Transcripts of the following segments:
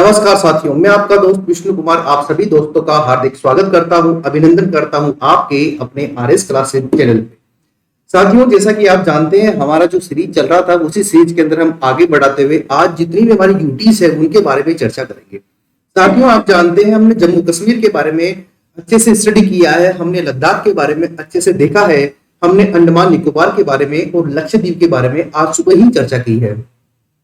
नमस्कार साथियों, मैं आपका दोस्त विष्णु कुमार आप सभी दोस्तों का हार्दिक स्वागत करता हूं, अभिनंदन करता हूं आपके अपने आरएस क्लासेस चैनल पे। साथियों, जैसा कि आप जानते हैं, हमारा जो सीरीज चल रहा था उसी सीरीज के अंदर हम आगे बढ़ाते हुए आज जितनी भी हमारी ड्यूटीज है उनके बारे में चर्चा करेंगे। साथियों, आप जानते हैं हमने जम्मू कश्मीर के बारे में अच्छे से स्टडी किया है, हमने लद्दाख के बारे में अच्छे से देखा है, हमने अंडमान निकोबार के बारे में और लक्षद्वीप के बारे में आज सुबह ही चर्चा की है।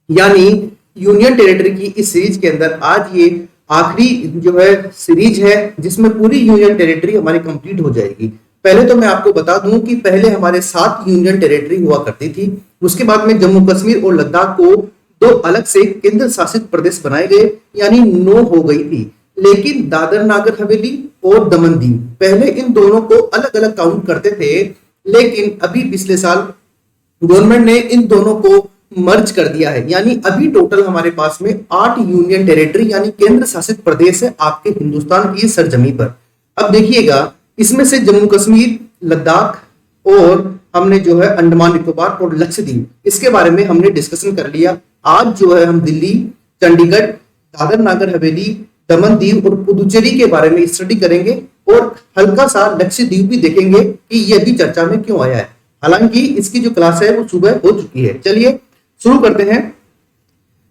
यानी यूनियन टेरिटरी की इस सीरीज के अंदर आज ये आखिरी जो है सीरीज है जिसमें पूरी यूनियन टेरिटरी हमारी कंप्लीट हो जाएगी। पहले तो मैं आपको बता दूं कि पहले हमारे 7 यूनियन टेरिटरी हुआ करती थी, उसके बाद में जम्मू कश्मीर और लद्दाख को 2 अलग से केंद्र शासित प्रदेश बनाए गए, यानी 9 हो गई थी। लेकिन दादर नागर हवेली और दमन दीव पहले इन दोनों को अलग अलग काउंट करते थे, लेकिन अभी पिछले साल गवर्नमेंट ने इन दोनों को मर्ज कर दिया है। यानी अभी टोटल हमारे पास में 8 यूनियन टेरिटरी यानी केंद्र शासित प्रदेश है आपके हिंदुस्तान की सरजमी पर। अब देखिएगा, इसमें से जम्मू कश्मीर, लद्दाख और हमने जो है अंडमान निकोबार और लक्षद्वीप, इसके बारे में हमने डिस्कशन कर लिया। आज जो है हम दिल्ली, चंडीगढ़, दादर नागर हवेली, दमन दीव और पुदुचेरी के बारे में स्टडी करेंगे और हल्का सा लक्षद्वीप भी देखेंगे कि यह भी चर्चा में क्यों आया है। हालांकि इसकी जो क्लास है वो सुबह हो चुकी है। चलिए शुरू करते हैं।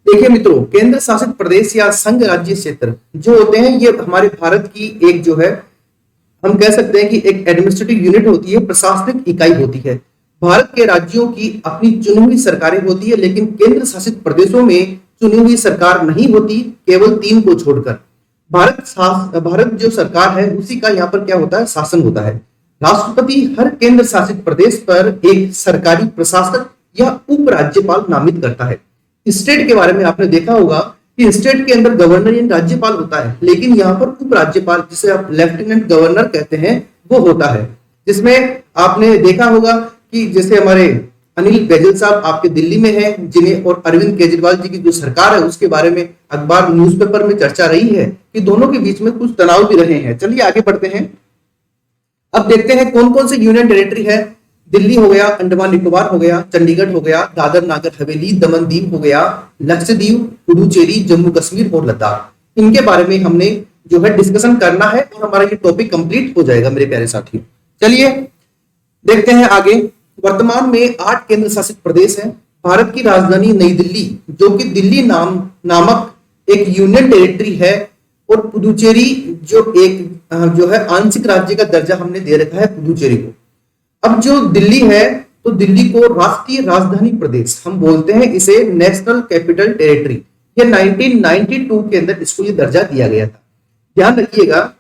देखिए मित्रों, केंद्र शासित प्रदेश या संघ राज्य क्षेत्र जो होते हैं ये हमारे भारत की एक जो है हम कह सकते हैं कि एक एडमिनिस्ट्रेटिव यूनिट होती है, प्रशासनिक इकाई होती है। भारत के राज्यों की अपनी चुनी हुई सरकारें होती है, लेकिन केंद्र शासित प्रदेशों में चुनी हुई सरकार नहीं होती, केवल 3 को छोड़कर। भारत जो सरकार है उसी का यहाँ पर क्या होता है, शासन होता है। राष्ट्रपति हर केंद्र शासित प्रदेश पर एक सरकारी प्रशासक या उप राज्यपाल नामित करता है। स्टेट के बारे में आपने देखा होगा कि स्टेट के अंदर गवर्नर यानी राज्यपाल होता है, लेकिन यहाँ पर उप राज्यपाल जिसे आप लेफ्टिनेंट गवर्नर कहते हैं वो होता है, जिसमें आपने देखा होगा कि जैसे हमारे अनिल बैजल साहब आपके दिल्ली में हैं, जिन्हें और अरविंद केजरीवाल जी की जो सरकार है उसके बारे में अखबार न्यूज़पेपर में चर्चा रही है कि दोनों के बीच में कुछ तनाव भी रहे हैं। चलिए आगे बढ़ते हैं। अब देखते हैं कौन कौन से यूनियन टेरिटरी है। दिल्ली हो गया, अंडमान निकोबार हो गया, चंडीगढ़ हो गया, दादर नागर हवेली, दमन दीव हो गया, लक्षद्वीप, पुडुचेरी, जम्मू कश्मीर और लद्दाख। इनके बारे में हमने जो है डिस्कशन करना है और हमारा ये टॉपिक कंप्लीट हो जाएगा मेरे प्यारे साथियों। चलिए देखते हैं आगे। वर्तमान में 8 केंद्र शासित प्रदेश हैं। भारत की राजधानी नई दिल्ली जो कि दिल्ली नामक एक यूनियन टेरिटरी है, और पुदुचेरी जो है आंशिक राज्य का दर्जा हमने दे रखा है पुदुचेरी को। अब जो दिल्ली है तो दिल्ली को राष्ट्रीय राजधानी प्रदेश हम बोलते हैं, इसे नेशनल कैपिटल टेरिटरी। ये 1992 के अंदर इसको ये दर्जा दिया गया था। ध्यान रखिएगा,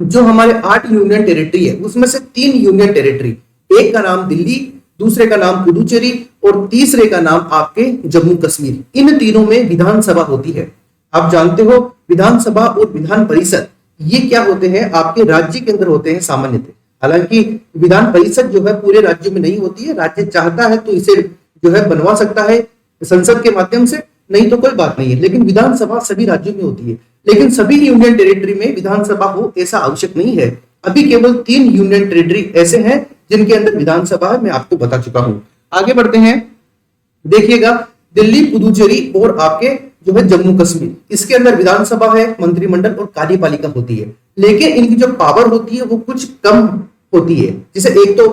जो हमारे 8 यूनियन टेरिटरी है उसमें से 3 यूनियन टेरिटरी, एक का नाम दिल्ली, दूसरे का नाम पुदुचेरी और तीसरे का नाम आपके जम्मू कश्मीर। इन तीनों में विधानसभा होती है। आप जानते हो विधानसभा और विधान परिषद ये क्या होते हैं, आपके राज्य के अंदर होते हैं सामान्यतः। हालांकि विधान परिषद जो है पूरे राज्य में नहीं होती है, राज्य चाहता है तो इसे जो है बनवा सकता है संसद के माध्यम से, नहीं तो कोई बात नहीं है। लेकिन विधानसभा सभी राज्यों में होती है, लेकिन सभी यूनियन टेरिटरी में विधानसभा हो ऐसा आवश्यक नहीं है। अभी केवल 3 यूनियन टेरिटरी ऐसे हैं जिनके अंदर विधानसभा है, मैं आपको बता चुका हूं। आगे बढ़ते हैं। देखिएगा, दिल्ली, पुदुचेरी और आपके जो है जम्मू कश्मीर, इसके अंदर विधानसभा है, मंत्रिमंडल और कार्यपालिका होती है, लेकिन इनकी जो पावर होती है वो कुछ कम होती है। जैसे एक तो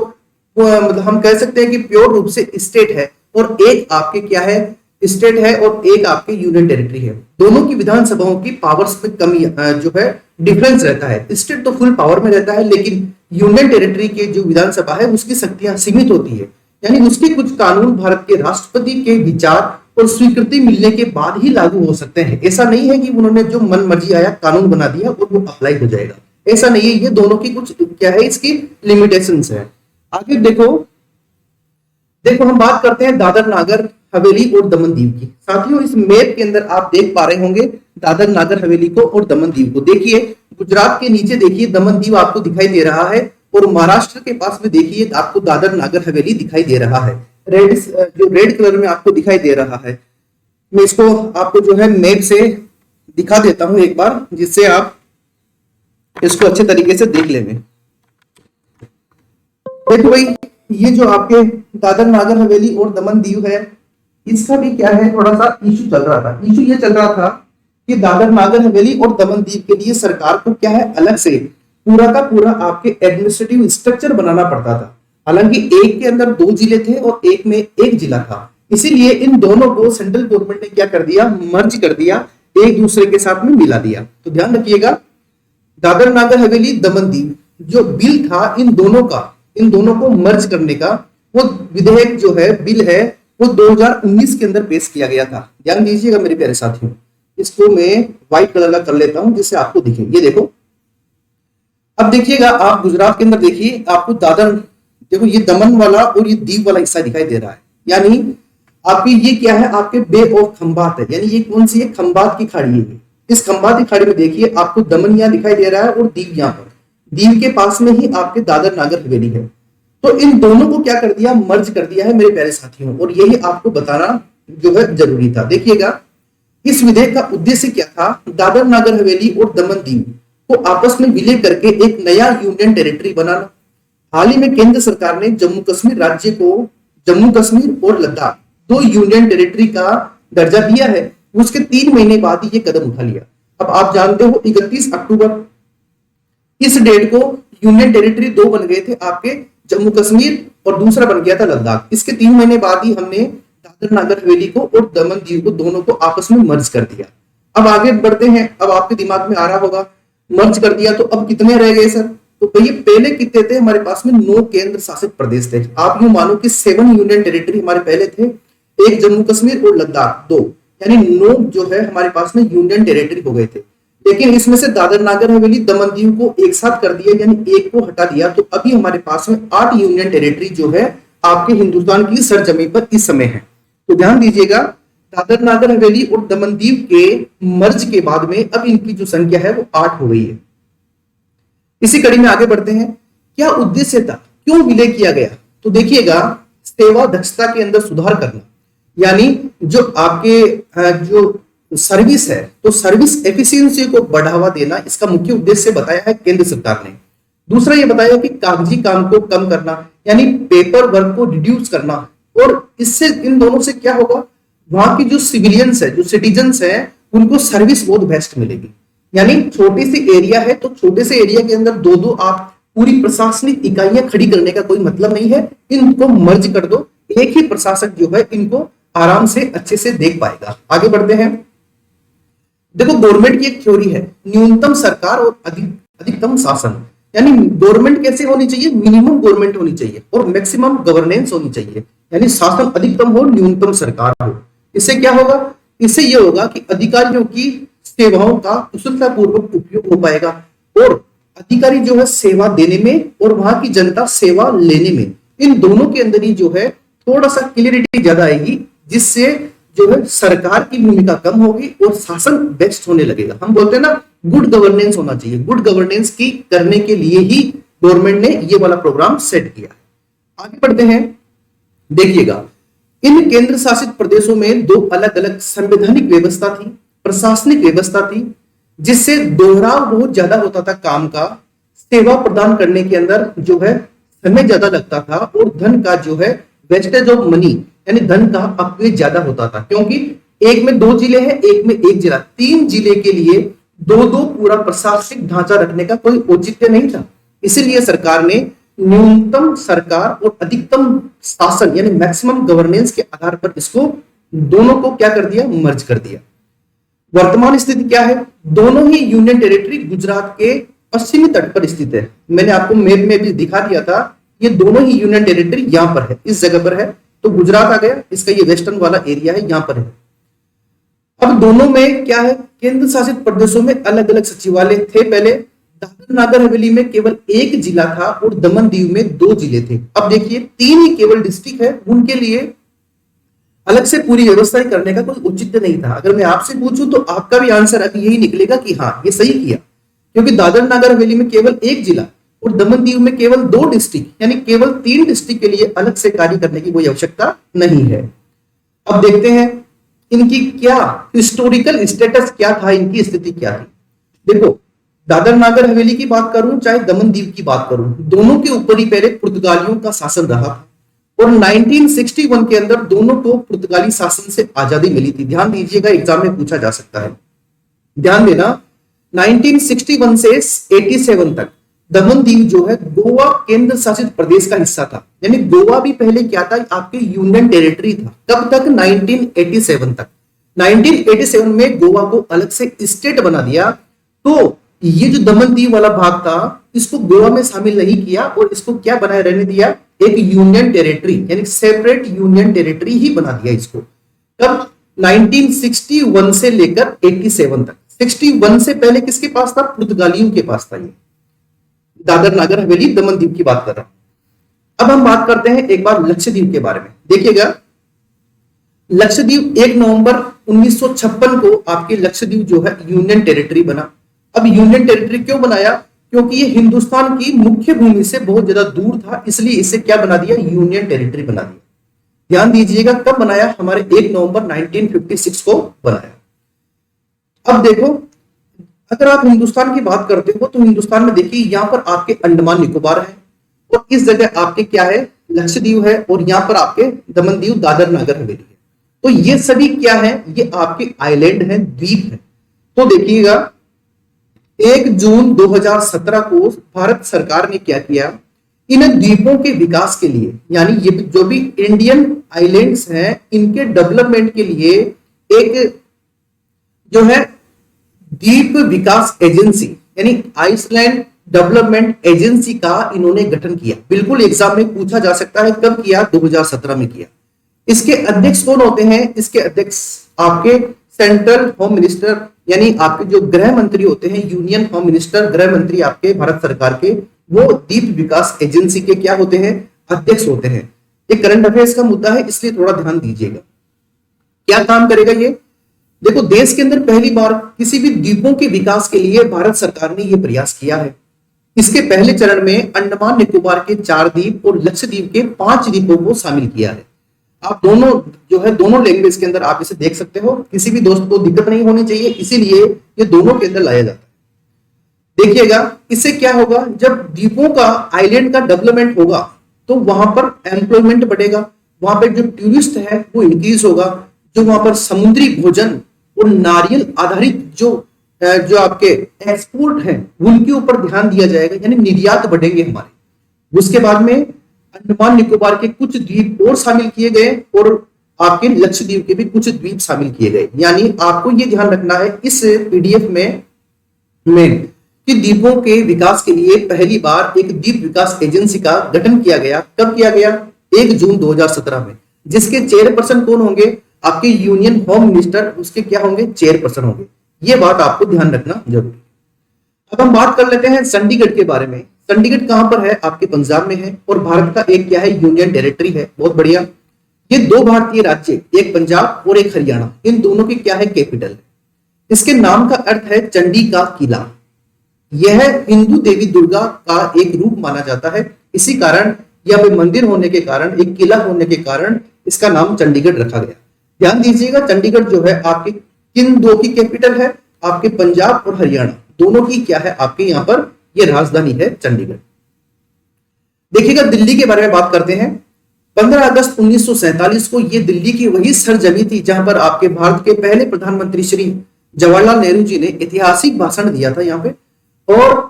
मतलब हम कह सकते हैं कि प्योर रूप से स्टेट है, और एक आपके क्या है, स्टेट है और एक आपके यूनियन टेरिटरी है। दोनों की विधानसभाओं की पावर्स में कमी जो है डिफरेंस रहता है। स्टेट तो फुल पावर में रहता है, लेकिन यूनियन टेरिटरी के जो विधानसभा है उसकी शक्तियां सीमित होती है, यानी उसके कुछ कानून भारत के राष्ट्रपति के विचार और स्वीकृति मिलने के बाद ही लागू हो सकते हैं। ऐसा नहीं है कि उन्होंने जो मन मर्जी आया कानून बना दिया और वो अप्लाई हो जाएगा, ऐसा नहीं है। ये दोनों की कुछ क्या है, इसकी लिमिटेशंस है। आगे देखो हम बात करते हैं दादर नागर हवेली और दमन दीव की। साथियों, इस मैप के अंदर आप देख पा रहे होंगे दादर नागर हवेली को और दमन दीव को। देखिए गुजरात के नीचे देखिए दमन दीव आपको दिखाई दे रहा है, और महाराष्ट्र के पास में देखिए आपको दादर नागर हवेली दिखाई दे रहा है। जो रेड कलर में आपको दिखाई दे रहा है, मैं इसको आपको जो है मैप से दिखा देता हूं एक बार, जिससे आप इसको अच्छे तरीके से देख लेंगे। देखो भाई, ये जो आपके दादर नागर हवेली और दमन दीव है, इसका भी क्या है, थोड़ा सा इशू चल रहा था। इशू ये चल रहा था कि दादर नागर हवेली और दमन दीव के लिए सरकार को क्या है, अलग से पूरा का पूरा आपके एडमिनिस्ट्रेटिव स्ट्रक्चर बनाना पड़ता था। हालांकि एक के अंदर 2 जिले थे और एक में 1 जिला था, इसीलिए इन दोनों को सेंट्रल गवर्नमेंट ने क्या कर दिया, मर्ज कर दिया, एक दूसरे के साथ में मिला दिया। तो ध्यान रखिएगा, दादर नागर हवेली दमन दीव जो बिल था इन दोनों को मर्ज करने का, वो विधेयक जो है, बिल है, वो 2019 के अंदर पेश किया गया था। ध्यान दीजिएगा मेरे प्यारे साथियों, इसको मैं व्हाइट कलर का कर लेता हूं जिससे आपको दिखे। ये देखो, अब देखिएगा आप गुजरात के अंदर देखिए, आपको दादर देखो, ये दमन वाला और ये दीव वाला हिस्सा दिखाई दे रहा है, यानी आपकी ये क्या है, आपके बे ऑफ खंबात है, यानी ये कौन सी है, खंबात की खाड़ी है। इस खंबात की खाड़ी में देखिए आपको दमन यहाँ दिखाई दे रहा है और दीव यहाँ पर, दीव के पास में ही आपके दादर नागर हवेली है। तो इन दोनों को क्या कर दिया, मर्ज कर दिया है मेरे प्यारे साथियों, और यही आपको बताना जो है जरूरी था। देखिएगा, इस विधेयक का उद्देश्य क्या था, दादर नागर हवेली और दमन दीव को आपस में विलय करके एक नया यूनियन टेरिटरी बनाना। हाल ही में केंद्र सरकार ने जम्मू कश्मीर राज्य को जम्मू कश्मीर और लद्दाख 2 यूनियन टेरिटरी का दर्जा दिया है। उसके 3 महीने बाद ही ये कदम उठा लिया। अब आप जानते हो 31 अक्टूबर इस डेट को यूनियन टेरिटरी 2 बन गए थे आपके, जम्मू कश्मीर और दूसरा बन गया था लद्दाख। इसके 3 महीने बाद ही हमने दादर नागर हवेली को और दमन दीव को दोनों को आपस में मर्ज कर दिया। अब आगे बढ़ते हैं। अब आपके दिमाग में आ रहा होगा, मर्ज कर दिया तो अब कितने रह गए सर? तो भैया पहले कितने थे हमारे पास में, 9 केंद्र शासित प्रदेश थे। आप यूं मानो कि 7 यूनियन टेरिटरी हमारे पहले थे, 1 जम्मू कश्मीर और लद्दाख 2, यानी 9 जो है हमारे पास में यूनियन टेरिटरी हो गए थे। लेकिन इसमें से दादर नागर हवेली दमन दीव को एक साथ कर दिया, यानी एक को हटा दिया, तो अभी हमारे पास में 8 यूनियन टेरिटरी जो है आपके हिंदुस्तान की सरजमी पर इस समय है। तो ध्यान दीजिएगा, दादर नागर हवेली और दमन दीव के मर्ज के बाद में अब इनकी जो संख्या है वो 8 हो गई है। इसी कड़ी में आगे बढ़ते हैं। क्या उद्देश्य था, क्यों विलय किया गया? तो देखिएगा, सेवा दक्षता के अंदर सुधार करना, यानी जो आपके जो सर्विस है, तो सर्विस एफिशिएंसी को बढ़ावा देना, इसका मुख्य उद्देश्य बताया है केंद्र सरकार ने। दूसरा ये बताया कि कागजी काम को कम करना, यानी पेपर वर्क को रिड्यूस करना, और इससे इन दोनों से क्या होगा, वहां की जो सिविलियंस है, जो सिटीजन्स है, उनको सर्विस बहुत बेस्ट मिलेगी। यानी छोटी सी एरिया है तो छोटे से एरिया के अंदर 2-2 आप पूरी प्रशासनिक इकाइयां खड़ी करने का कोई मतलब नहीं है, इनको मर्ज कर दो, एक ही प्रशासक जो है इनको आराम से अच्छे से देख पाएगा। आगे बढ़ते हैं। देखो, गवर्नमेंट की एक थ्योरी है, न्यूनतम सरकार और अधिकतम शासन, यानी गवर्नमेंट कैसे होनी चाहिए, मिनिमम गवर्नमेंट होनी चाहिए और मैक्सिमम गवर्नेंस होनी चाहिए, यानी शासन अधिकतम हो, न्यूनतम सरकार हो। इससे क्या होगा, इससे यह होगा कि अधिकारियों की सेवाओं का कुशलतापूर्वक उपयोग हो पाएगा, और अधिकारी जो है सेवा देने में और वहां की जनता सेवा लेने में, इन दोनों के अंदर ही जो है थोड़ा सा क्लियरिटी ज्यादा आएगी, जिससे जो है सरकार की भूमिका कम होगी और शासन बेस्ट होने लगेगा। हम बोलते हैं ना, गुड गवर्नेंस होना चाहिए। गुड गवर्नेंस की करने के लिए ही गवर्नमेंट ने ये वाला प्रोग्राम सेट किया। आगे बढ़ते हैं। देखिएगा, इन केंद्र शासित प्रदेशों में 2 अलग अलग संवैधानिक व्यवस्था थी, प्रशासनिक व्यवस्था थी, जिससे दोहराव बहुत ज्यादा होता था काम का, सेवा प्रदान करने के अंदर जो है समय ज्यादा लगता था, और धन का जो है वेस्टेज ऑफ मनी, यानी धन का अपव्यय ज्यादा होता था, क्योंकि एक में 2 जिले हैं, एक में 1 जिला, 3 जिले के लिए 2-2 पूरा प्रशासनिक ढांचा रखने का कोई औचित्य नहीं था। इसीलिए सरकार ने न्यूनतम सरकार और अधिकतम शासन, यानी मैक्सिमम गवर्नेंस के आधार पर इसको दोनों को क्या कर दिया, मर्ज कर दिया। वर्तमान स्थिति क्या है, दोनों ही यूनियन टेरिटरी गुजरात के पश्चिमी तट पर स्थित है। मैंने आपको मैप में भी दिखा दिया था, ये दोनों ही यूनियन टेरिटरी यहां पर है, इस जगह पर है। तो गुजरात आ गया, इसका ये वेस्टर्न वाला एरिया है, यहां पर है। अब दोनों में क्या है, केंद्र शासित प्रदेशों में अलग अलग सचिवालय थे। पहले दादर नागर हवेली में केवल 1 जिला था और दमन दीव में 2 जिले थे। अब देखिए 3 ही केवल डिस्ट्रिक्ट है, उनके लिए अलग से पूरी व्यवस्था करने का कोई औचित्य नहीं था। अगर मैं आपसे पूछूं तो आपका भी आंसर अभी यही निकलेगा कि हाँ, ये सही किया, क्योंकि दादर नागर हवेली में केवल 1 जिला और दमन दीव में केवल 2 डिस्ट्रिक्ट, यानी केवल 3 डिस्ट्रिक्ट के लिए अलग से कार्य करने की कोई आवश्यकता नहीं है। अब देखते हैं इनकी क्या हिस्टोरिकल स्टेटस क्या था, इनकी स्थिति क्या थी। देखो, दादर नागर हवेली की बात करूं चाहे दमन दीव की बात करूं, दोनों के ऊपर ही पहले पुर्तगालियों का शासन रहा था, और 1961 के अंदर दोनों को पुर्तगाली शासन से आजादी मिली थी। ध्यान दीजिएगा, एग्जाम में पूछा जा सकता है। ध्यान देना, 1961 से 87 तक दमन दीव जो है गोवा केंद्र शासित प्रदेश का हिस्सा था। यानी गोवा भी पहले क्या था, आपके यूनियन टेरिटरी था। कब तक? 1987 तक। 1987 में गोवा को अलग से स्टेट बना दिया। तो ये जो दमन दीव वाला भाग था इसको गोवा में शामिल नहीं किया और इसको क्या बनाए रहने दिया, एक यूनियन टेरिटरी यानी सेपरेट यूनियन टेरिटरी ही बना दिया इसको। कब? 1961 से लेकर 87 तक। 61 से पहले किसके पास था? पुर्तगालियों के पास था। ये दादर नगर हवेली दमन दीव की बात कर रहा हूं। अब हम बात करते हैं एक बार लक्षद्वीप के बारे में। देखिएगा, लक्षद्वीप 1 नवंबर 1956 को आपके लक्षद्वीप जो है यूनियन टेरिटरी बना। अब यूनियन टेरिटरी क्यों बनाया? क्योंकि ये हिंदुस्तान की मुख्य भूमि से बहुत ज्यादा दूर था, इसलिए इसे क्या बना दिया? यूनियन टेरिटरी बना दिया। ध्यान दीजिएगा, कब बनाया? हमारे 1 नवंबर 1956 को बनाया। अब देखो, अगर आप हिंदुस्तान की बात करते हो तो हिंदुस्तान में देखिए यहां पर आपके अंडमान निकोबार है और इस जगह आपके क्या है? लक्षद्वीप है और यहां पर आपके दमन दीव दादर नगर हवेली है। तो ये सभी क्या है? ये आपके आइलैंड है, द्वीप है। तो देखिएगा 1 जून 2017 को भारत सरकार ने क्या किया, इन द्वीपों के विकास के लिए, यानी ये जो भी इंडियन आइलैंड्स हैं इनके डेवलपमेंट के लिए एक जो है द्वीप विकास एजेंसी यानी आइसलैंड डेवलपमेंट एजेंसी का इन्होंने गठन किया। बिल्कुल एग्जाम में पूछा जा सकता है, कब किया? 2017 में किया। इसके अध्यक्ष कौन होते हैं? इसके अध्यक्ष आपके सेंट्रल होम मिनिस्टर यानी आपके जो गृह मंत्री होते हैं, यूनियन होम मिनिस्टर, गृह मंत्री आपके भारत सरकार के, वो द्वीप विकास एजेंसी के क्या होते हैं? अध्यक्ष होते हैं। ये करंट अफेयर्स का मुद्दा है, इसलिए थोड़ा ध्यान दीजिएगा। क्या काम करेगा ये? देखो, देश के अंदर पहली बार किसी भी द्वीपों के विकास के लिए भारत सरकार ने यह प्रयास किया है। इसके पहले चरण में अंडमान निकोबार के 4 द्वीप और लक्षद्वीप के 5 द्वीपों को शामिल किया है। आप दोनों जो है दोनों लैंग्वेज के अंदर आप इसे देख सकते हो, किसी भी दोस्त को दिक्कत नहीं होनी चाहिए, इसीलिए ये दोनों के अंदर लाया जाता है। देखिएगा, इससे क्या होगा, जब द्वीपों का आइलैंड का डेवलपमेंट होगा तो वहां पर एम्प्लॉयमेंट बढ़ेगा, वहां पर जो टूरिस्ट है वो इंक्रीज होगा, जो वहां पर समुद्री भोजन और नारियल आधारित जो आपके एक्सपोर्ट हैं उनके ऊपर ध्यान दिया जाएगा, यानी निर्यात बढ़ेंगे हमारे। उसके बाद में अंडमान निकोबार के कुछ द्वीप और शामिल किए गए और आपके लक्षद्वीप के भी कुछ द्वीप शामिल किए गए। यानी आपको यह ध्यान रखना है इस पीडीएफ में कि द्वीपों के विकास के लिए पहली बार एक द्वीप विकास एजेंसी का गठन किया गया। कब किया गया? 1 जून 2017 में, जिसके चेयरपर्सन कौन होंगे? आपके यूनियन होम मिनिस्टर, उसके क्या होंगे? चेयरपर्सन होंगे। ये बात आपको ध्यान रखना जरूरी। अब हम बात कर लेते हैं चंडीगढ़ के बारे में। चंडीगढ़ कहां पर है? आपके पंजाब में है और भारत का एक क्या है? यूनियन टेरिटरी है। बहुत बढ़िया। ये 2 भारतीय राज्य, एक पंजाब और एक हरियाणा, इन दोनों की क्या है? कैपिटल है। इसके नाम का अर्थ है चंडी का किला। यह हिंदू देवी दुर्गा का एक रूप माना जाता है, इसी कारण यह मंदिर होने के कारण, एक किला होने के कारण इसका नाम चंडीगढ़ रखा गया। ध्यान दीजिएगा, चंडीगढ़ जो है आपके किन 2 की कैपिटल है? आपके पंजाब और हरियाणा दोनों की क्या है? आपके यहां पर यह राजधानी है चंडीगढ़। देखिएगा, दिल्ली के बारे में बात करते हैं। 15 अगस्त 1947 को यह दिल्ली की वही सरजमी थी जहां पर आपके भारत के पहले प्रधानमंत्री श्री जवाहरलाल नेहरू जी ने ऐतिहासिक भाषण दिया था यहाँ पे। और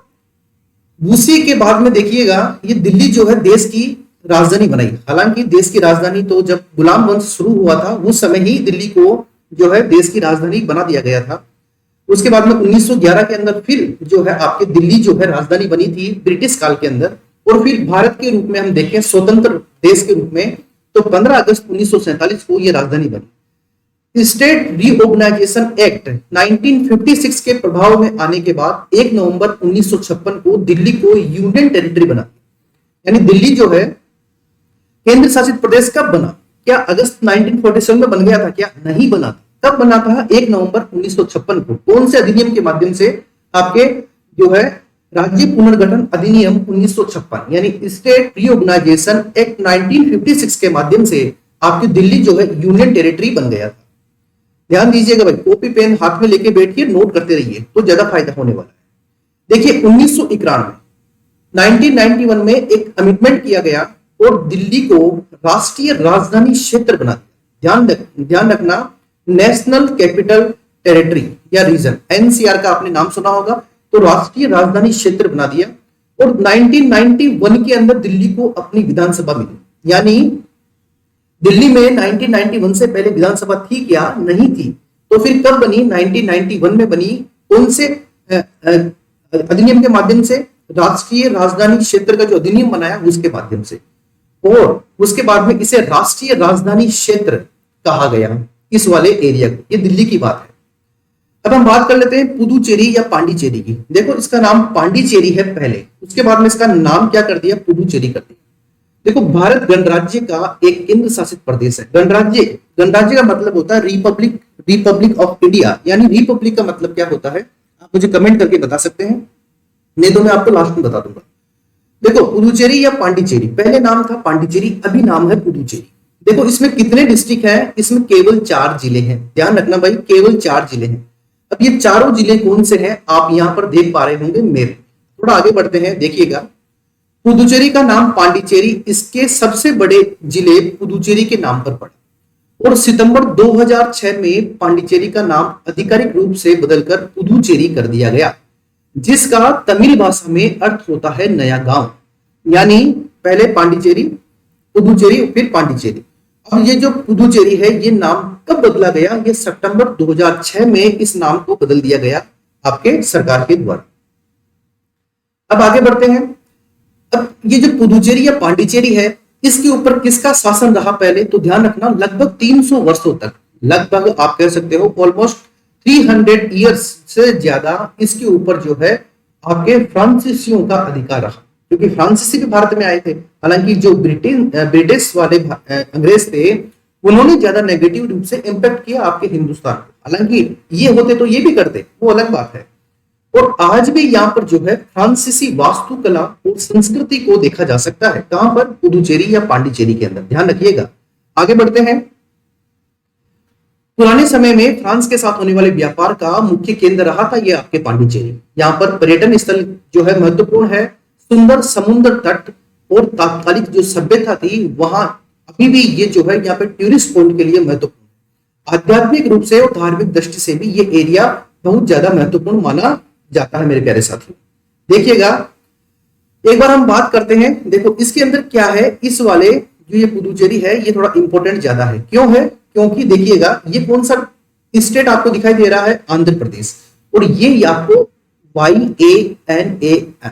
उसी के बाद में देखिएगा, ये दिल्ली जो है देश की राजधानी बनाई। हालांकि देश की राजधानी तो जब गुलाम वंश शुरू हुआ था उस समय ही दिल्ली को जो है देश की राजधानी बना दिया गया था। उसके बाद में 1911 के अंदर फिर जो है आपके दिल्ली जो है राजधानी बनी थी ब्रिटिश काल के अंदर, और फिर भारत के रूप में हम देखें स्वतंत्र देश के रूप में तो 15 अगस्त 1947 को यह राजधानी बनी। स्टेट रीऑर्गेनाइजेशन एक्ट 1956 के प्रभाव में आने के बाद 1 नवंबर 1956 को दिल्ली को यूनियन टेरिटरी बना। यानी दिल्ली जो है केंद्र शासित प्रदेश कब बना? क्या अगस्त 1947 में बन गया था? क्या नहीं बना था। कब बना था? 1 नवंबर 1956 को। कौन से अधिनियम के माध्यम से? आपके जो है राज्य पुनर्गठन अधिनियम 1956 यानी स्टेट रीऑर्गेनाइजेशन एक्ट 1956 के माध्यम से आपकी दिल्ली जो है यूनियन टेरिटरी बन गया था। ध्यान दीजिएगा भाई, कॉपी पेन हाथ में लेके बैठिए, नोट करते रहिए तो ज्यादा फायदा होने वाला है। देखिए 1991 में एक अमेंडमेंट किया गया और दिल्ली को राष्ट्रीय राजधानी क्षेत्र बना दिया। ध्यान रखना, नेशनल कैपिटल टेरिटरी या रीजन, एनसीआर का आपने नाम सुना होगा, तो राष्ट्रीय राजधानी क्षेत्र बना दिया। और 1991 के अंदर दिल्ली को अपनी विधानसभा मिली, यानी दिल्ली में 1991 से पहले विधानसभा थी क्या? नहीं थी। तो फिर कब बनी? 1991 में बनी। कौन से अधिनियम के माध्यम से? राष्ट्रीय राजधानी क्षेत्र का जो अधिनियम बनाया उसके माध्यम से, और उसके बाद में इसे राष्ट्रीय राजधानी क्षेत्र कहा गया इस वाले एरिया को। ये दिल्ली की बात है। अब हम बात कर लेते हैं पुदुचेरी या पांडिचेरी की। देखो इसका नाम पांडिचेरी है पहले, उसके बाद में इसका नाम क्या कर दिया? पुदुचेरी कर दिया। देखो भारत गणराज्य का एक केंद्र शासित प्रदेश है। गणराज्य का मतलब होता है रिपब्लिक ऑफ इंडिया, यानी रिपब्लिक का मतलब क्या होता है आप मुझे कमेंट करके बता सकते हैं, नहीं तो मैं आपको लास्ट में बता दूंगा। देखो पुदुचेरी या पांडिचेरी, पहले नाम था पांडिचेरी, अभी नाम है पुदुचेरी। देखो इसमें कितने डिस्ट्रिक्ट हैं? इसमें केवल 4 जिले हैं, ध्यान रखना भाई, केवल 4 जिले हैं। अब ये चारों जिले कौन से हैं आप यहां पर देख पा रहे होंगे मेरे। थोड़ा आगे बढ़ते हैं, देखिएगा पुदुचेरी का नाम पांडिचेरी, इसके सबसे बड़े जिले पुदुचेरी के नाम पर पड़े, और सितंबर 2006 में पांडिचेरी का नाम आधिकारिक रूप से बदलकर पुदुचेरी कर दिया गया, जिसका तमिल भाषा में अर्थ होता है नया गांव। यानी पहले पांडिचेरी, पुदुचेरी, फिर पांडिचेरी। अब ये जो पुदुचेरी है ये नाम कब बदला गया? ये सितंबर 2006 में इस नाम को बदल दिया गया आपके सरकार के द्वारा। अब आगे बढ़ते हैं। अब ये जो पुदुचेरी या पांडिचेरी है इसके ऊपर किसका शासन रहा पहले? तो ध्यान रखना लगभग 300 वर्षों तक, लगभग आप कह सकते हो ऑलमोस्ट 300 ईयर्स से ज्यादा इसके ऊपर जो है आपके फ्रांसीसियों का अधिकार रहा, क्योंकि फ्रांसीसी भी भारत में आए थे। हालांकि जो ब्रिटिश वाले अंग्रेज थे उन्होंने ज्यादा नेगेटिव रूप से इंपैक्ट किया आपके हिंदुस्तान को, हालांकि ये होते तो ये भी करते, वो अलग बात है। और आज भी यहाँ पर जो है फ्रांसीसी वास्तुकला और संस्कृति को देखा जा सकता है। कहां पर? पुदुचेरी या पांडिचेरी के अंदर, ध्यान रखिएगा। आगे बढ़ते हैं। पुराने समय में फ्रांस के साथ होने वाले व्यापार का मुख्य केंद्र रहा था ये आपके पांडिचेरी। यहाँ पर पर्यटन स्थल जो है महत्वपूर्ण है, सुंदर समुद्र तट और तात्कालिक जो सभ्यता थी वहां अभी भी ये जो है यहाँ पे टूरिस्ट पॉइंट के लिए महत्वपूर्ण, आध्यात्मिक रूप से और धार्मिक दृष्टि से भी ये एरिया बहुत ज्यादा महत्वपूर्ण माना जाता है मेरे प्यारे साथियों। देखिएगा एक बार हम बात करते हैं। देखो इसके अंदर क्या है, इस वाले जो ये पुदुचेरी है ये थोड़ा इंपॉर्टेंट ज्यादा है। क्यों है? क्योंकि देखिएगा ये कौन सा स्टेट आपको दिखाई दे रहा है? आंध्र प्रदेश, और ये आपको YANAM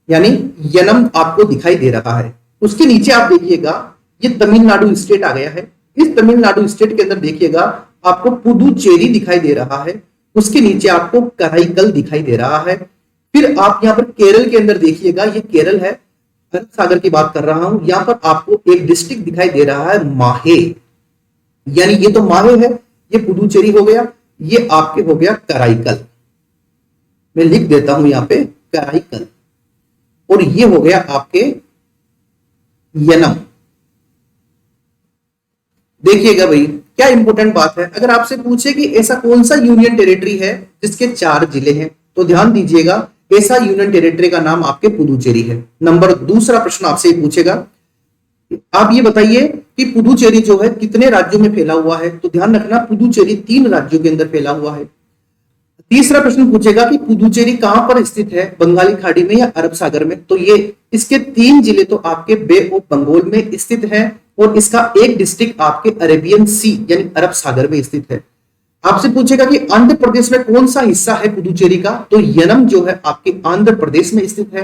यानी यनम आपको दिखाई दे रहा है। उसके नीचे आप देखिएगा ये तमिलनाडु स्टेट आ गया है। इस तमिलनाडु स्टेट के अंदर देखिएगा आपको पुदुचेरी दिखाई दे रहा है, उसके नीचे आपको कराईकल दिखाई दे रहा है। फिर आप यहाँ पर केरल के अंदर देखिएगा, ये केरल है, अरब सागर की बात कर रहा हूं। यहां पर आपको एक डिस्ट्रिक्ट दिखाई दे रहा है माहे, यानी ये तो माहे है, ये पुदुचेरी हो गया, ये आपके हो गया कराईकल। मैं लिख देता हूं यहां पे कराईकल, और ये हो गया आपके यनम। देखिएगा भाई क्या इंपॉर्टेंट बात है, अगर आपसे पूछे कि ऐसा कौन सा यूनियन टेरिटरी है जिसके 4 जिले हैं, तो ध्यान दीजिएगा ऐसा यूनियन टेरिटरी का नाम आपके पुदुचेरी है। नंबर दूसरा प्रश्न आपसे पूछेगा, आप ये बताइए कि पुदुचेरी जो है कितने राज्यों में फैला हुआ है, तो ध्यान रखना पुदुचेरी 3 राज्यों के अंदर फैला हुआ है। तीसरा प्रश्न पूछेगा कि पुदुचेरी कहां पर स्थित है, बंगाली खाड़ी में या अरब सागर में, तो ये इसके 3 जिले तो आपके बे ऑफ बंगाल में स्थित है, और इसका एक डिस्ट्रिक्ट आपके अरेबियन सी यानी अरब सागर में स्थित है। आपसे पूछेगा कि आंध्र प्रदेश में कौन सा हिस्सा है पुदुचेरी का, तो यनम जो है आपके आंध्र प्रदेश में स्थित है।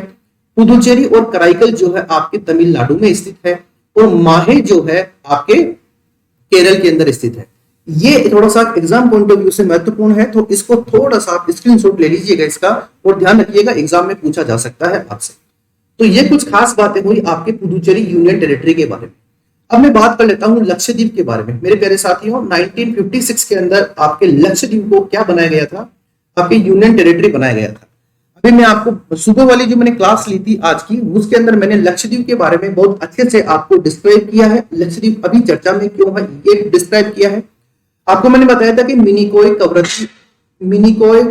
पुदुचेरी और कराईकल जो है आपके तमिलनाडु में स्थित है, और माहे जो है आपके केरल के अंदर स्थित है। ये थोड़ा सा एग्जाम पॉइंट ऑफ व्यू से महत्वपूर्ण है, तो इसको थोड़ा सा आप स्क्रीनशॉट ले लीजिएगा इसका, और ध्यान रखिएगा एग्जाम में पूछा जा सकता है आपसे। तो ये कुछ खास बातें हुई आपके पुदुचेरी यूनियन टेरिटरी के बारे में। अब मैं बात कर लेता हूं लक्षद्वीप के बारे में। मेरे प्यारे साथियों 1956 के अंदर आपके लक्षद्वीप को क्या बनाया गया था, आपके यूनियन टेरिटरी बनाया गया था। अभी मैं आपको सुबह वाली जो मैंने क्लास ली थी आज की, उसके अंदर मैंने लक्षद्वीप के बारे में बहुत अच्छे से आपको डिस्क्राइब किया है। लक्षद्वीप अभी चर्चा में क्यों है ये डिस्क्राइब किया है। आपको मैंने बताया था कि मिनिकोय,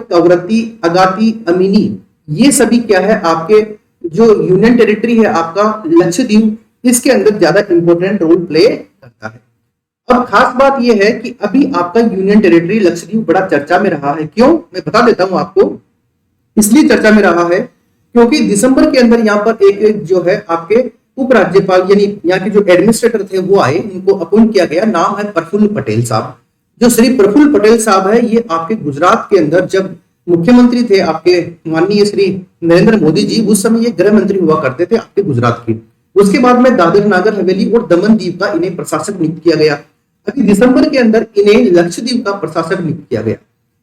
कवरत्ती, अगाती, अमीनी, ये सभी क्या है आपके जो यूनियन टेरिटरी है आपका लक्षद्वीप, इसके अंदर ज्यादा इंपॉर्टेंट रोल प्ले करता है। अब खास बात यह है कि अभी आपका यूनियन टेरिटरी लक्षद्वीप बड़ा चर्चा में रहा है। क्यों, मैं बता देता हूं आपको। इसलिए चर्चा में रहा है क्योंकि दिसंबर के अंदर यहाँ पर एक जो है आपके उपराज्यपाल यानी यहाँ के जो एडमिनिस्ट्रेटर थे वो आए, उनको अपॉइंट किया गया। नाम है प्रफुल्ल पटेल साहब। जो श्री प्रफुल्ल पटेल साहब है, ये आपके गुजरात के अंदर जब मुख्यमंत्री थे आपके माननीय श्री नरेंद्र मोदी जी, उस समय ये गृह मंत्री हुआ करते थे आपके गुजरात के। उसके बाद में दादर नागर हवेली और दमन दीव का इन्हें प्रशासक नियुक्त किया गया। अभी दिसंबर के अंदर इन्हें लक्षद्वीप का प्रशासक नियुक्त किया गया।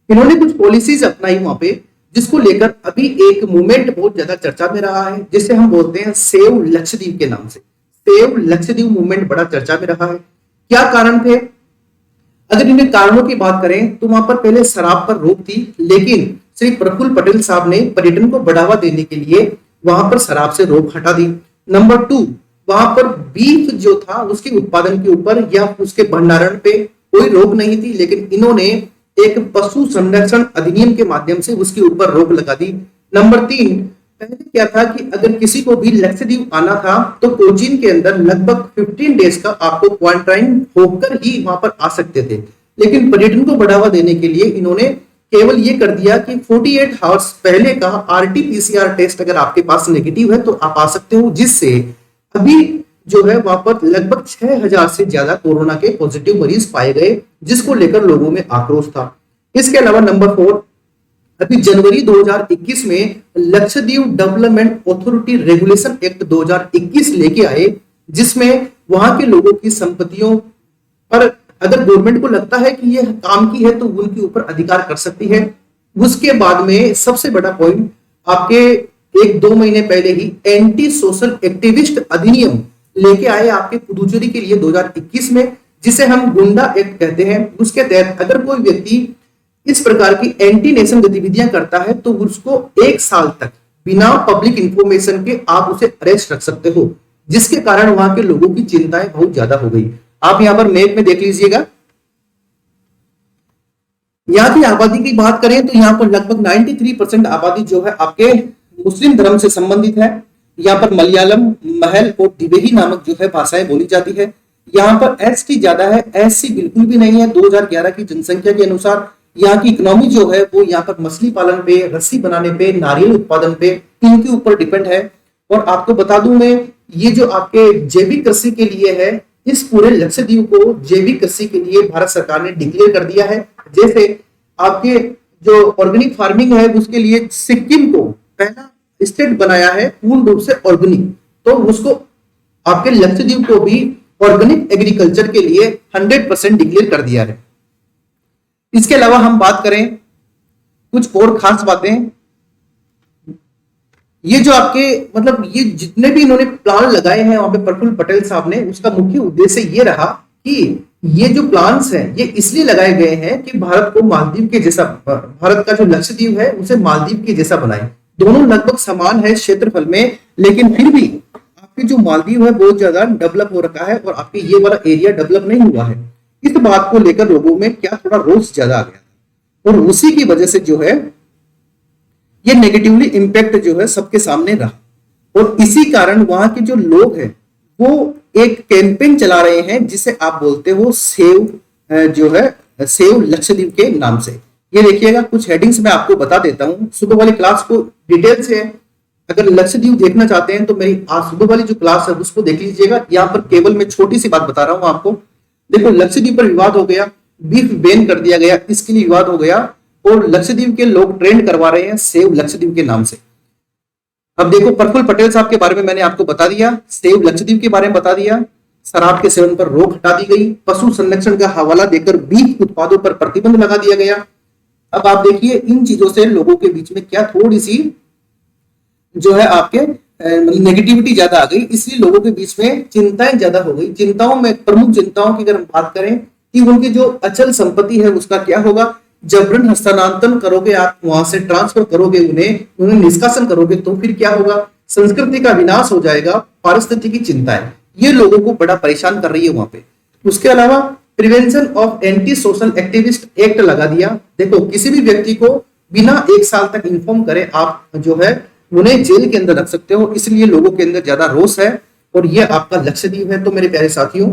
इन्होंने कुछ पॉलिसीज अपनाई वहां पे, जिसको लेकर अभी एक मूवमेंट बहुत ज्यादा चर्चा में रहा है, जिसे हम बोलते हैं सेव लक्षद्वीप के नाम से। सेव लक्षद्वीप मूवमेंट बड़ा चर्चा में रहा है। क्या कारण थे? अगर इनके कारणों की बात करें तो वहां पर पहले शराब पर रोक थी, लेकिन श्री प्रफुल्ल पटेल साहब ने पर्यटन को बढ़ावा देने के लिए वहां पर शराब से रोक हटा दी। नंबर 2, वहां पर बीफ जो था उसके उत्पादन के ऊपर या उसके भंडारण पे कोई रोक नहीं थी, लेकिन इन्होंने एक पशु संरक्षण अधिनियम के माध्यम से उसके ऊपर रोक लगा दी। नंबर 3, पहले क्या था कि अगर किसी को भी लक्षद्वीप आना था तो कोचीन के अंदर लगभग 15 डेज का आपको क्वारंटाइन होकर ही वहां पर आ सकते थे, लेकिन पर्यटन को बढ़ावा देने के लिए इन्होंने केवल ये कर दिया कि 48 आवर्स पहले का आरटीपीसीआर टेस्ट अगर आपके पास नेगेटिव है तो आप आ सकते हो, जिससे अभी जो है वहां पर लगभग 6000 से ज्यादा कोरोना के पॉजिटिव मरीज पाए गए, जिसको लेकर लोगों में आक्रोश था। इसके अलावा नंबर 4, अभी जनवरी 2021 में Lakshadweep development authority regulation act 2021 लेके आए, जिसमें वहां के लोगों की संपत्तियों पर अगर गवर्नमेंट को लगता है कि यह काम की है तो उनके ऊपर अधिकार कर सकती है। उसके बाद में सबसे बड़ा पॉइंट, आपके 1-2 महीने पहले ही एंटी सोशल एक्टिविस्ट अधिनियम लेके आए आपके पुदुचेरी के लिए 2021 में, जिसे हम गुंडा एक्ट कहते हैं। उसके तहत अगर कोई व्यक्ति इस प्रकार की एंटी नेशन गतिविधियां करता है तो उसको 1 साल तक बिना पब्लिक इंफॉर्मेशन के आप उसे अरेस्ट रख सकते हो, जिसके कारण वहां के लोगों की चिंताएं बहुत ज्यादा हो गई। आप यहां पर मैप में देख लीजिएगा। यहाँ की आबादी की बात करें तो यहाँ पर लगभग 93% आबादी जो है आपके मुस्लिम धर्म से संबंधित है। यहाँ पर मलयालम, महल और दिवेही नामक जो है भाषाएं बोली जाती है। यहाँ पर एसटी ज्यादा है, एससी बिल्कुल भी नहीं है। 2011 की जनसंख्या के अनुसार यहाँ की इकोनॉमी जो है वो यहाँ पर मछली पालन पे, रस्सी बनाने पे, नारियल उत्पादन पे, इनके ऊपर डिपेंड है। और आपको बता दूं मैं, ये जो आपके जैविक कृषि के लिए है, इस पूरे लक्षद्वीप को जैविक कृषि के लिए भारत सरकार ने डिक्लेयर कर दिया है। जैसे आपके जो ऑर्गेनिक फार्मिंग है उसके लिए सिक्किम को पहला स्टेट बनाया है पूर्ण रूप से ऑर्गेनिक, तो उसको आपके लक्षद्वीप को भी ऑर्गेनिक एग्रीकल्चर के लिए 100% डिक्लेयर कर दिया है। इसके अलावा हम बात करें कुछ और खास बातें, ये जो आपके मतलब ये जितने भी इन्होंने प्लान लगाए हैं वहां पे प्रफुल्ल पटेल साहब ने, उसका मुख्य उद्देश्य ये रहा कि ये जो प्लान्स हैं ये इसलिए लगाए गए हैं कि भारत को मालदीव के जैसा, भारत का जो लक्षद्वीप है उसे मालदीव के जैसा बनाए। दोनों लगभग समान है क्षेत्रफल में, लेकिन फिर भी आपके जो मालदीव है बहुत ज्यादा डेवलप हो रखा है और आपके ये वाला एरिया डेवलप नहीं हुआ है। इस बात को लेकर लोगों में क्या थोड़ा रोष ज्यादा आ गया और उसी की वजह से जो है ये नेगेटिवली इम्पैक्ट जो है सबके सामने रहा। और इसी कारण वहां के जो लोग हैं वो एक कैंपेन चला रहे हैं जिसे आप बोलते हो सेव जो है सेव लक्षद्वीप के नाम से। ये देखिएगा कुछ हेडिंग्स मैं आपको बता देता हूं। सुबह वाली क्लास को डिटेल से अगर लक्षद्वीप देखना चाहते हैं तो मेरी आज सुबह वाली जो क्लास है उसको देख लीजिएगा। यहाँ पर केवल मैं छोटी सी बात बता रहा हूं आपको। देखो लक्षद्वीप पर विवाद हो गया, बीफ बैन कर दिया गया, इसके लिए विवाद हो गया और लक्षद्वीप के लोग ट्रेंड करवा रहे हैं सेव लक्षद्वीप के नाम से। अब देखो प्रफुल्ल पटेल साहब के बारे में मैंने आपको बता दिया, सेव लक्षद्वीप के बारे में बता दिया, शराब के सेवन पर रोक हटा दी गई, पशु संरक्षण का हवाला देकर बीफ उत्पादों पर प्रतिबंध लगा दिया गया। अब आप देखिए इन चीजों से लोगों के बीच में क्या थोड़ी सी जो है आपके नेगेटिविटी ज्यादा आ गई, इसलिए लोगों के बीच में चिंताएं ज्यादा हो गई। चिंताओं में प्रमुख चिंताओं की अगर हम बात करें कि उनकी जो अचल संपत्ति है उसका क्या होगा, जबरन हस्तांतरण करोगे आप, वहां से ट्रांसफर करोगे उन्हें निष्कासन करोगे तो फिर क्या होगा, संस्कृति का विनाश हो जाएगा, पारिस्थितिकी चिंताएं ये लोगों को बड़ा परेशान कर रही है वहां पे। उसके अलावा prevention of anti social activist act लगा दिया। देखो किसी भी व्यक्ति को बिना 1 साल तक इन्फॉर्म करे आप जो है उन्हें जेल के अंदर रख सकते हो, इसलिए लोगों के अंदर ज्यादा रोष है और ये आपका लक्षद्वीप है। तो मेरे प्यारे साथियों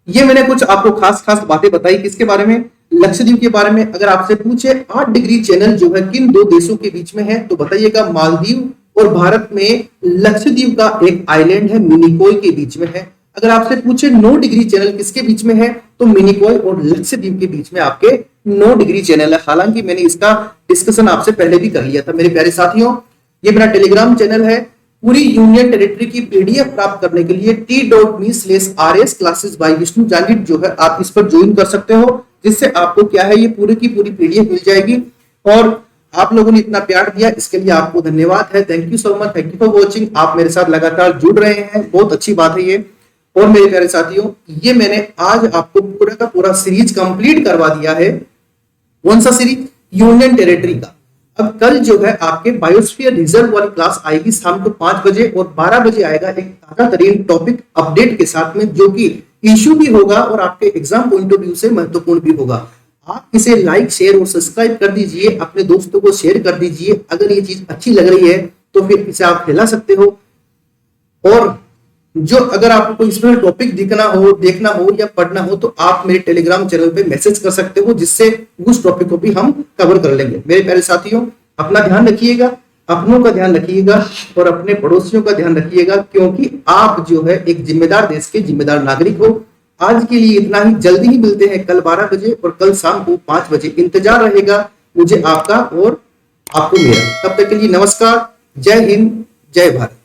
ये मैंने कुछ आपको खास खास बातें बताई किसके बारे में, लक्षद्वीप के बारे में। अगर आपसे पूछे 8 डिग्री चैनल जो है किन दो देशों के बीच में है, तो बताइएगा मालदीव और भारत में लक्षद्वीप का एक आइलैंड है मिनिकॉय के बीच में है। अगर आपसे पूछे 9 डिग्री चैनल किसके बीच में है, तो मिनिकॉय और लक्षद्वीप के बीच में आपके 9 डिग्री चैनल है। हालांकि मैंने इसका डिस्कशन आपसे पहले भी कर लिया था मेरे प्यारे साथियों। ये मेरा टेलीग्राम चैनल है। पूरी यूनियन टेरिटरी की पीडीएफ प्राप्त करने के लिए t.me/rs classes by Vishnu Jangid जो है आप इस पर ज्वाइन कर सकते हो, जिससे आपको क्या है ये पूरी की पूरी पीडीएफ मिल जाएगी। और आप लोगों ने इतना प्यार दिया इसके लिए आपको धन्यवाद है। Thank you so much, thank you for watching. आप मेरे साथ लगातार जुड़ रहे हैं, बहुत अच्छी बात है ये। और मेरे प्यारे साथियों, ये मैंने आज आपको पूरा का पूरा सीरीज कंप्लीट करवा दिया है। कौन सा सीरीज? यूनियन टेरिटरी का। अब कल जो है आपके बायोस्फीयर रिजर्व वाली क्लास आएगी शाम को 5 बजे, और 12 बजे आएगा एक ताजा तरीन टॉपिक अपडेट के साथ में, जो कि इश्यू भी होगा और आपके एग्जाम पॉइंट ऑफ व्यू से महत्वपूर्ण भी होगा। आप इसे लाइक, शेयर और सब्सक्राइब कर दीजिए, अपने दोस्तों को शेयर कर दीजिए। अगर ये चीज अच्छी लग रही है तो फिर इसे आप फैला सकते हो। और जो अगर आपको इसमें टॉपिक देखना हो या पढ़ना हो, तो आप मेरे टेलीग्राम चैनल पे मैसेज कर सकते हो, जिससे उस टॉपिक को भी हम कवर कर लेंगे। मेरे प्यारे साथियों, अपना ध्यान रखिएगा, अपनों का ध्यान रखिएगा और अपने पड़ोसियों का ध्यान रखिएगा, क्योंकि आप जो है एक जिम्मेदार देश के जिम्मेदार नागरिक हो। आज के लिए इतना ही। जल्दी ही मिलते हैं कल 12 बजे और कल शाम को 5 बजे। इंतजार रहेगा मुझे आपका और आपको मेरा। तब तक के लिए नमस्कार, जय हिंद, जय भारत।